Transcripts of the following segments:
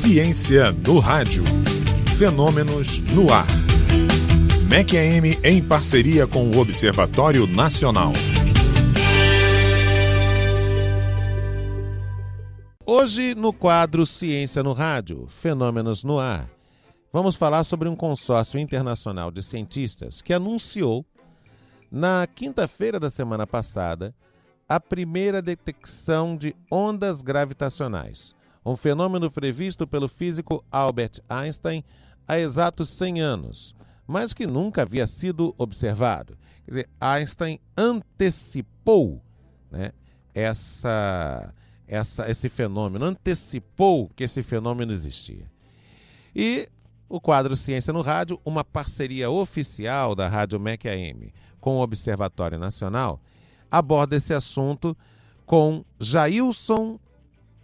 Ciência no rádio. Fenômenos no ar. MEC-AM em parceria com o Observatório Nacional. Hoje, no quadro Ciência no Rádio, Fenômenos no Ar, vamos falar sobre um consórcio internacional de cientistas que anunciou, na quinta-feira da semana passada, a primeira detecção de ondas gravitacionais, um fenômeno previsto pelo físico Albert Einstein há exatos 100 anos, mas que nunca havia sido observado. Quer dizer, Einstein antecipou, né, esse fenômeno, antecipou que esse fenômeno existia. E o quadro Ciência no Rádio, uma parceria oficial da Rádio MEC-AM com o Observatório Nacional, aborda esse assunto com Jailson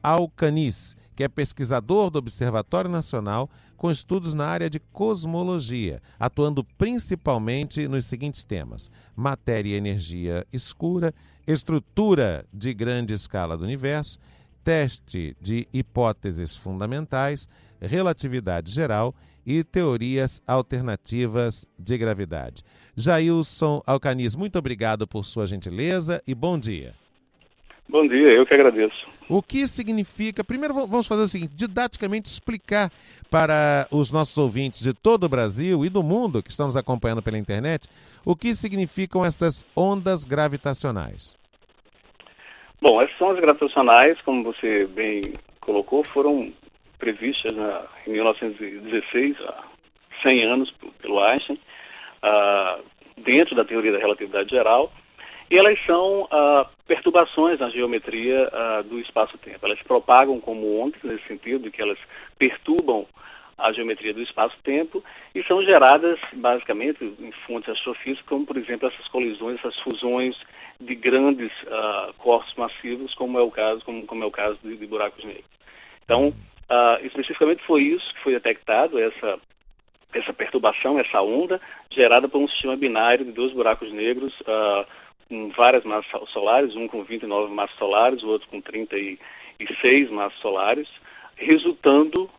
Alcanis, que é pesquisador do Observatório Nacional com estudos na área de cosmologia, atuando principalmente nos seguintes temas: matéria e energia escura, estrutura de grande escala do universo, teste de hipóteses fundamentais, relatividade geral e teorias alternativas de gravidade. Jailson Alcanis, muito obrigado por sua gentileza e bom dia. Bom dia, eu que agradeço. O que significa... Primeiro vamos fazer o seguinte, didaticamente explicar para os nossos ouvintes de todo o Brasil e do mundo que estão nos acompanhando pela internet, o que significam essas ondas gravitacionais. Bom, essas ondas gravitacionais, como você bem colocou, foram previstas em 1916, há 100 anos, pelo Einstein, dentro da teoria da relatividade geral, e elas são perturbações na geometria do espaço-tempo. Elas se propagam como ondas, nesse sentido de que elas perturbam a geometria do espaço-tempo e são geradas, basicamente, em fontes astrofísicas, como, por exemplo, essas colisões, essas fusões de grandes corpos massivos, como é o caso de buracos negros. Então, especificamente foi isso que foi detectado, essa perturbação, essa onda, gerada por um sistema binário de dois buracos negros com várias massas solares, um com 29 massas solares, o outro com 36 massas solares, resultando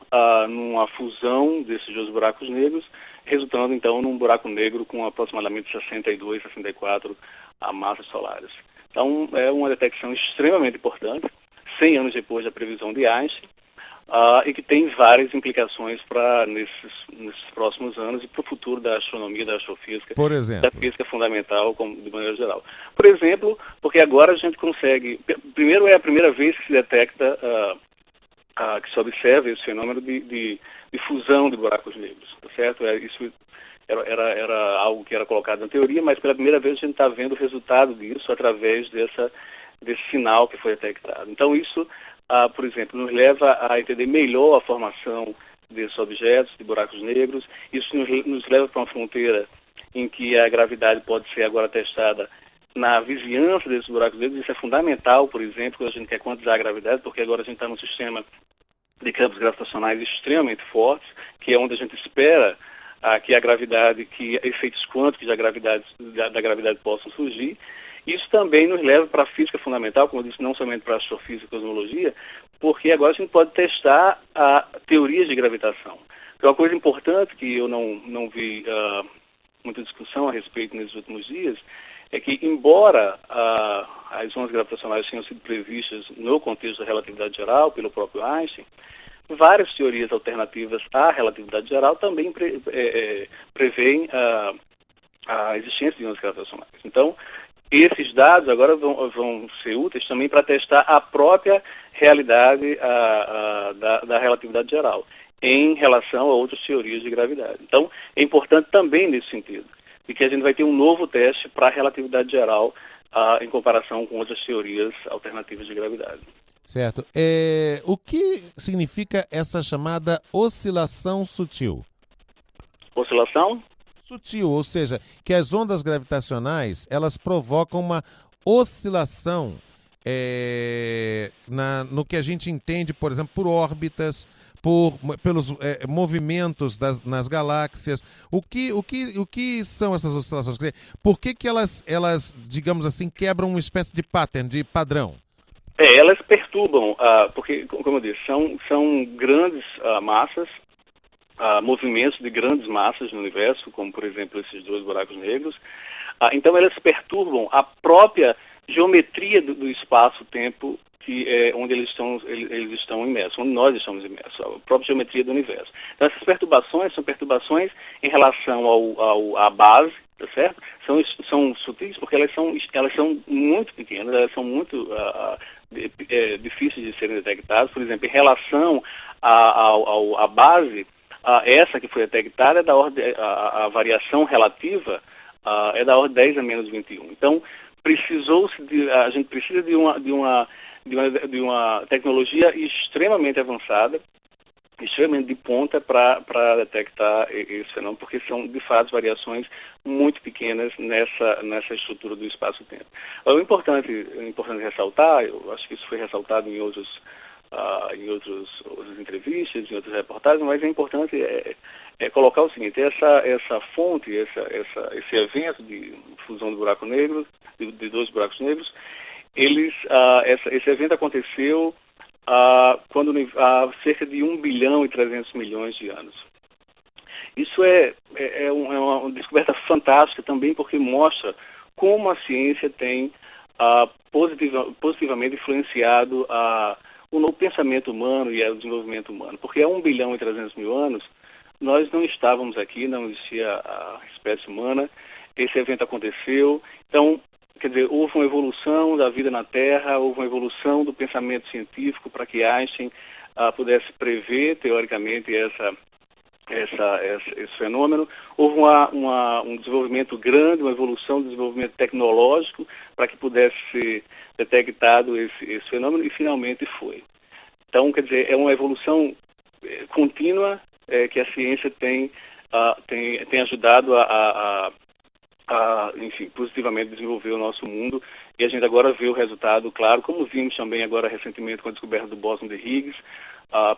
numa fusão desses dois buracos negros, resultando então num buraco negro com aproximadamente 62, 64 massas solares. Então é uma detecção extremamente importante, 100 anos depois da previsão de Einstein, e que tem várias implicações nesses próximos anos e para o futuro da astronomia, da astrofísica, por exemplo, da física fundamental, de maneira geral. Por exemplo, porque agora a gente consegue... Primeiro, é a primeira vez que se detecta, que se observa esse fenômeno de fusão de buracos negros, tá certo? Isso era algo que era colocado na teoria, mas pela primeira vez a gente está vendo o resultado disso através desse sinal que foi detectado. Então isso, por exemplo, nos leva a entender melhor a formação desses objetos, de buracos negros. Isso nos leva para uma fronteira em que a gravidade pode ser agora testada na vizinhança desses buracos negros. Isso é fundamental, por exemplo, quando a gente quer quantizar a gravidade, porque agora a gente está num sistema de campos gravitacionais extremamente fortes, que é onde a gente espera que a gravidade, que efeitos quânticos da gravidade possam surgir. Isso também nos leva para a física fundamental, como eu disse, não somente para a astrofísica e cosmologia, porque agora a gente pode testar teorias de gravitação. Então, uma coisa importante que eu não vi muita discussão a respeito nesses últimos dias é que, embora as ondas gravitacionais tenham sido previstas no contexto da relatividade geral pelo próprio Einstein, várias teorias alternativas à relatividade geral também prevêem a existência de ondas gravitacionais. Então, esses dados agora vão ser úteis também para testar a própria realidade da relatividade geral em relação a outras teorias de gravidade. Então, é importante também nesse sentido, de que a gente vai ter um novo teste para a relatividade geral em comparação com outras teorias alternativas de gravidade. Certo. O que significa essa chamada oscilação sutil? Oscilação? Sutil, ou seja, que as ondas gravitacionais, elas provocam uma oscilação no que a gente entende, por exemplo, por órbitas, pelos movimentos nas galáxias. O que são essas oscilações? Quer dizer, por que elas, digamos assim, quebram uma espécie de pattern, de padrão? Elas perturbam, porque, como eu disse, são grandes massas, movimentos de grandes massas no universo, como, por exemplo, esses 2 buracos negros. Então, elas perturbam a própria geometria do espaço-tempo onde eles estão imersos, onde nós estamos imersos, a própria geometria do universo. Então, essas perturbações são perturbações em relação à base, tá certo? São sutis porque elas são muito pequenas, elas são muito difíceis de serem detectadas. Por exemplo, em relação à base, essa que foi detectada é da ordem, a variação relativa é da ordem 10 a menos 21. Então, a gente precisa de uma tecnologia extremamente avançada, extremamente de ponta para detectar esse fenômeno, porque são, de fato, variações muito pequenas nessa estrutura do espaço-tempo. O importante ressaltar, eu acho que isso foi ressaltado em outras entrevistas, em outras reportagens, mas é importante colocar o seguinte: essa fonte, esse evento de fusão de buraco negro, de 2 buracos negros, esse evento aconteceu quando há cerca de 1 bilhão e 300 milhões de anos. Isso é uma descoberta fantástica também, porque mostra como a ciência tem positivamente influenciado o pensamento humano e o desenvolvimento humano. Porque há 1 bilhão e 300 mil anos, nós não estávamos aqui, não existia a espécie humana, esse evento aconteceu. Então, quer dizer, houve uma evolução da vida na Terra, houve uma evolução do pensamento científico para que Einstein pudesse prever, teoricamente, esse fenômeno. Houve um desenvolvimento grande, uma evolução do desenvolvimento tecnológico para que pudesse ser detectado esse fenômeno, e finalmente foi. Então, quer dizer, é uma evolução contínua que a ciência tem ajudado enfim, positivamente desenvolver o nosso mundo, e a gente agora vê o resultado, claro, como vimos também agora recentemente com a descoberta do bóson de Higgs,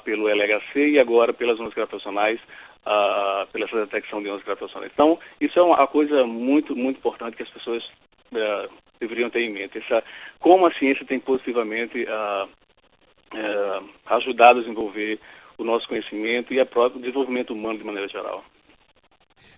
pelo LHC, e agora pelas ondas gravitacionais, pela essa detecção de ondas gravitacionais. Então, isso é uma coisa muito, muito importante que as pessoas deveriam ter em mente. Como a ciência tem positivamente ajudado a desenvolver o nosso conhecimento e o próprio desenvolvimento humano de maneira geral.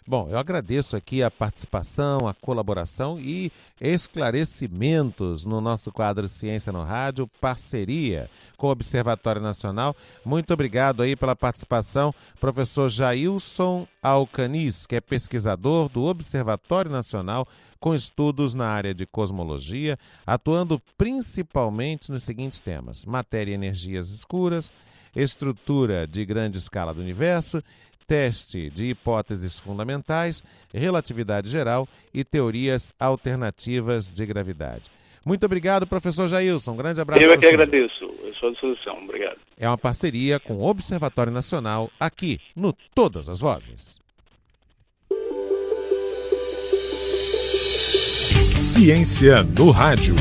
Bom, eu agradeço aqui a participação, a colaboração e esclarecimentos no nosso quadro Ciência no Rádio, parceria com o Observatório Nacional. Muito obrigado aí pela participação, professor Jailson Alcanis, que é pesquisador do Observatório Nacional com estudos na área de cosmologia, atuando principalmente nos seguintes temas: matéria e energias escuras, estrutura de grande escala do universo, teste de hipóteses fundamentais, relatividade geral e teorias alternativas de gravidade. Muito obrigado, professor Jailson. Um grande abraço. Eu é que agradeço. Eu sou à disposição. Obrigado. É uma parceria com o Observatório Nacional, aqui no Todas as Vozes. Ciência no Rádio.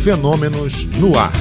Fenômenos no ar.